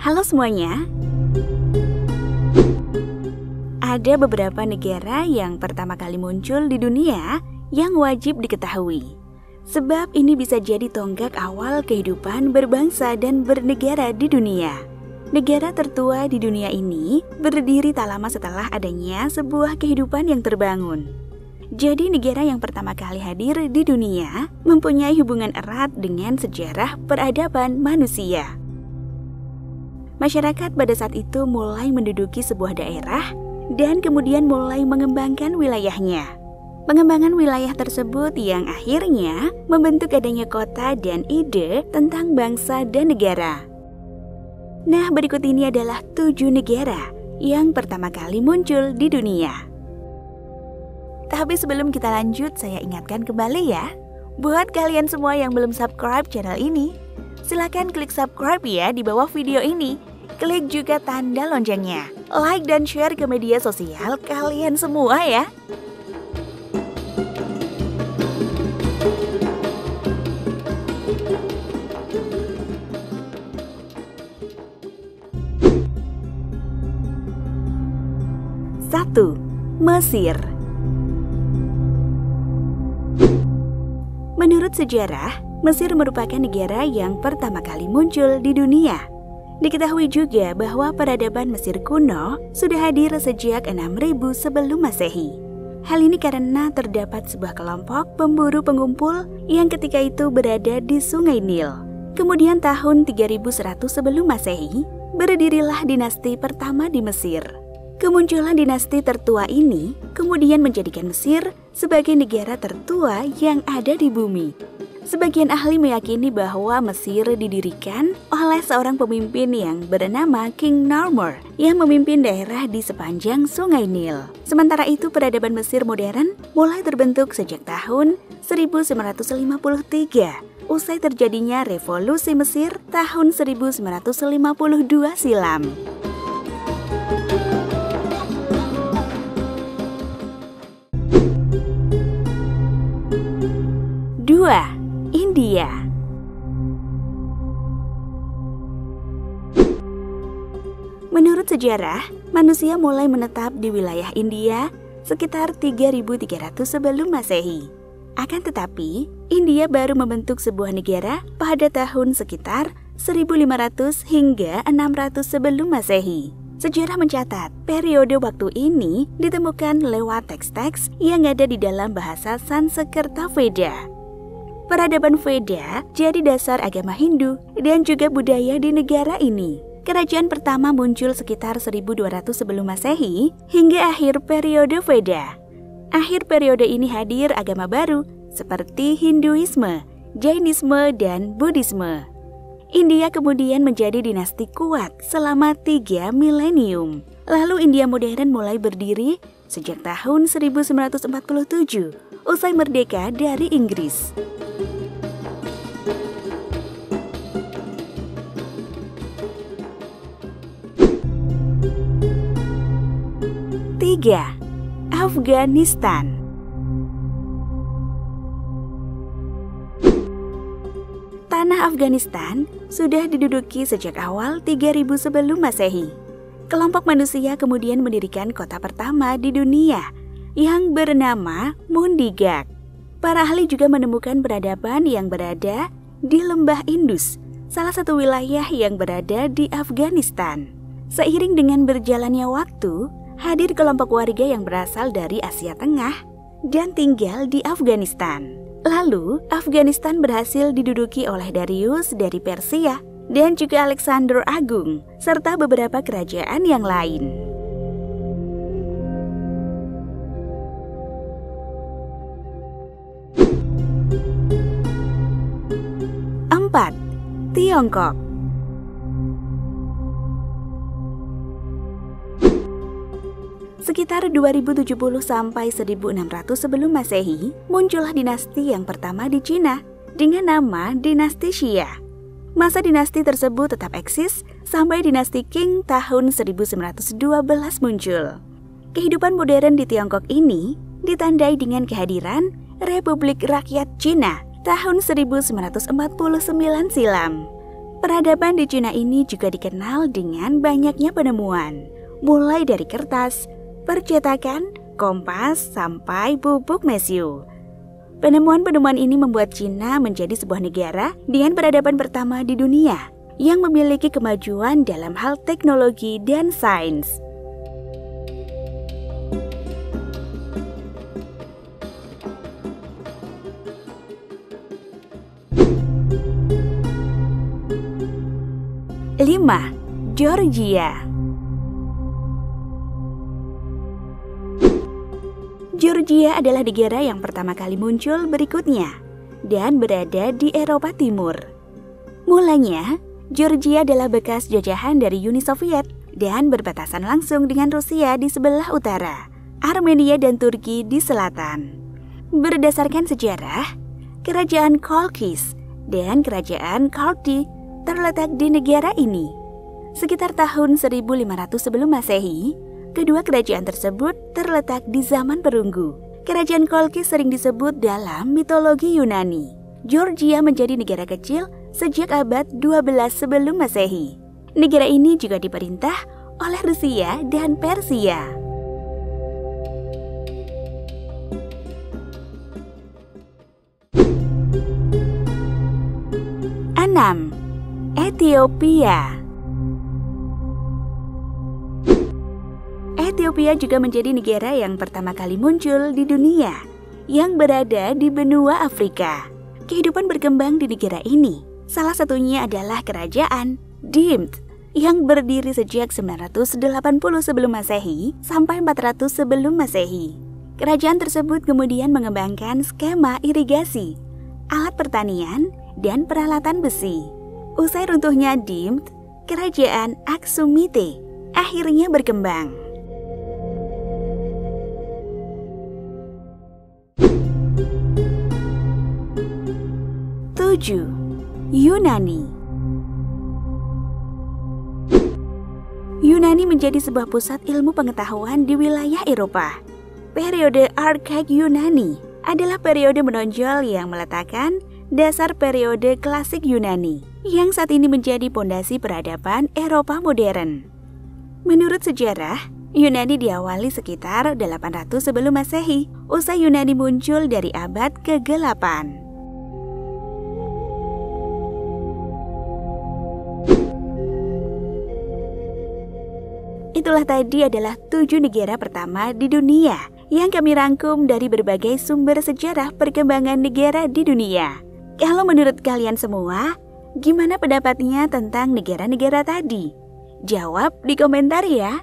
Halo semuanya. Ada beberapa negara yang pertama kali muncul di dunia yang wajib diketahui. Sebab ini bisa jadi tonggak awal kehidupan berbangsa dan bernegara di dunia. Negara tertua di dunia ini berdiri tak lama setelah adanya sebuah kehidupan yang terbangun. Jadi negara yang pertama kali hadir di dunia mempunyai hubungan erat dengan sejarah peradaban manusia. Masyarakat pada saat itu mulai menduduki sebuah daerah dan kemudian mulai mengembangkan wilayahnya. Pengembangan wilayah tersebut yang akhirnya membentuk adanya kota dan ide tentang bangsa dan negara. Nah, berikut ini adalah 7 negara yang pertama kali muncul di dunia. Tapi sebelum kita lanjut, saya ingatkan kembali ya, buat kalian semua yang belum subscribe channel ini, silakan klik subscribe ya di bawah video ini. Klik juga tanda loncengnya, like dan share ke media sosial kalian semua ya. Satu, Mesir. Menurut sejarah, Mesir merupakan negara yang pertama kali muncul di dunia. Diketahui juga bahwa peradaban Mesir kuno sudah hadir sejak 6000 sebelum Masehi. Hal ini karena terdapat sebuah kelompok pemburu pengumpul yang ketika itu berada di Sungai Nil. Kemudian tahun 3100 sebelum Masehi, berdirilah dinasti pertama di Mesir. Kemunculan dinasti tertua ini kemudian menjadikan Mesir sebagai negara tertua yang ada di bumi. Sebagian ahli meyakini bahwa Mesir didirikan oleh seorang pemimpin yang bernama King Narmer yang memimpin daerah di sepanjang Sungai Nil. Sementara itu peradaban Mesir modern mulai terbentuk sejak tahun 1953, usai terjadinya revolusi Mesir tahun 1952 silam. 2. India. Menurut sejarah, manusia mulai menetap di wilayah India sekitar 3300 sebelum Masehi. Akan tetapi, India baru membentuk sebuah negara pada tahun sekitar 1500 hingga 600 sebelum Masehi. Sejarah mencatat, periode waktu ini ditemukan lewat teks-teks yang ada di dalam bahasa Sanskerta Veda. Peradaban Veda jadi dasar agama Hindu dan juga budaya di negara ini. Kerajaan pertama muncul sekitar 1200 sebelum Masehi hingga akhir periode Veda. Akhir periode ini hadir agama baru seperti Hinduisme, Jainisme, dan Buddhisme. India kemudian menjadi dinasti kuat selama 3 milenium. Lalu India modern mulai berdiri sejak tahun 1947, usai merdeka dari Inggris. 3. Afghanistan. Tanah Afghanistan sudah diduduki sejak awal 3000 sebelum Masehi. Kelompok manusia kemudian mendirikan kota pertama di dunia yang bernama Mundigak. Para ahli juga menemukan peradaban yang berada di Lembah Indus, salah satu wilayah yang berada di Afghanistan. Seiring dengan berjalannya waktu, hadir kelompok warga yang berasal dari Asia Tengah dan tinggal di Afghanistan. Lalu, Afghanistan berhasil diduduki oleh Darius dari Persia dan juga Alexander Agung, serta beberapa kerajaan yang lain. 4. Tiongkok. Sekitar 2070 sampai 1600 sebelum Masehi, muncullah dinasti yang pertama di Cina dengan nama dinasti Xia. Masa dinasti tersebut tetap eksis sampai dinasti Qing tahun 1912 muncul. Kehidupan modern di Tiongkok ini ditandai dengan kehadiran Republik Rakyat Cina tahun 1949 silam. Peradaban di Cina ini juga dikenal dengan banyaknya penemuan, mulai dari kertas, percetakan, kompas, sampai bubuk mesiu. Penemuan-penemuan ini membuat Cina menjadi sebuah negara dengan peradaban pertama di dunia yang memiliki kemajuan dalam hal teknologi dan sains. Lima, Georgia. Georgia adalah negara yang pertama kali muncul berikutnya dan berada di Eropa Timur. Mulanya, Georgia adalah bekas jajahan dari Uni Soviet dan berbatasan langsung dengan Rusia di sebelah utara, Armenia dan Turki di selatan. Berdasarkan sejarah, Kerajaan Chalkis dan Kerajaan Kaldi terletak di negara ini. Sekitar tahun 1500 sebelum Masehi, kedua kerajaan tersebut terletak di zaman perunggu. Kerajaan Chalkis sering disebut dalam mitologi Yunani. Georgia menjadi negara kecil sejak abad 12 sebelum Masehi. Negara ini juga diperintah oleh Rusia dan Persia. 6. Ethiopia. Ethiopia juga menjadi negara yang pertama kali muncul di dunia yang berada di benua Afrika. Kehidupan berkembang di negara ini. Salah satunya adalah Kerajaan Dimyat yang berdiri sejak 980 sebelum Masehi sampai 400 sebelum Masehi. Kerajaan tersebut kemudian mengembangkan skema irigasi, alat pertanian, dan peralatan besi. Usai runtuhnya Dimyat, Kerajaan Aksumite akhirnya berkembang. 7. Yunani. Yunani menjadi sebuah pusat ilmu pengetahuan di wilayah Eropa. Periode Arkaik Yunani adalah periode menonjol yang meletakkan dasar periode klasik Yunani, yang saat ini menjadi pondasi peradaban Eropa modern. Menurut sejarah, Yunani diawali sekitar 800 sebelum Masehi, usai Yunani muncul dari abad ke-8. Itulah tadi adalah 7 negara pertama di dunia yang kami rangkum dari berbagai sumber sejarah perkembangan negara di dunia. Kalau menurut kalian semua, gimana pendapatnya tentang negara-negara tadi? Jawab di komentar ya.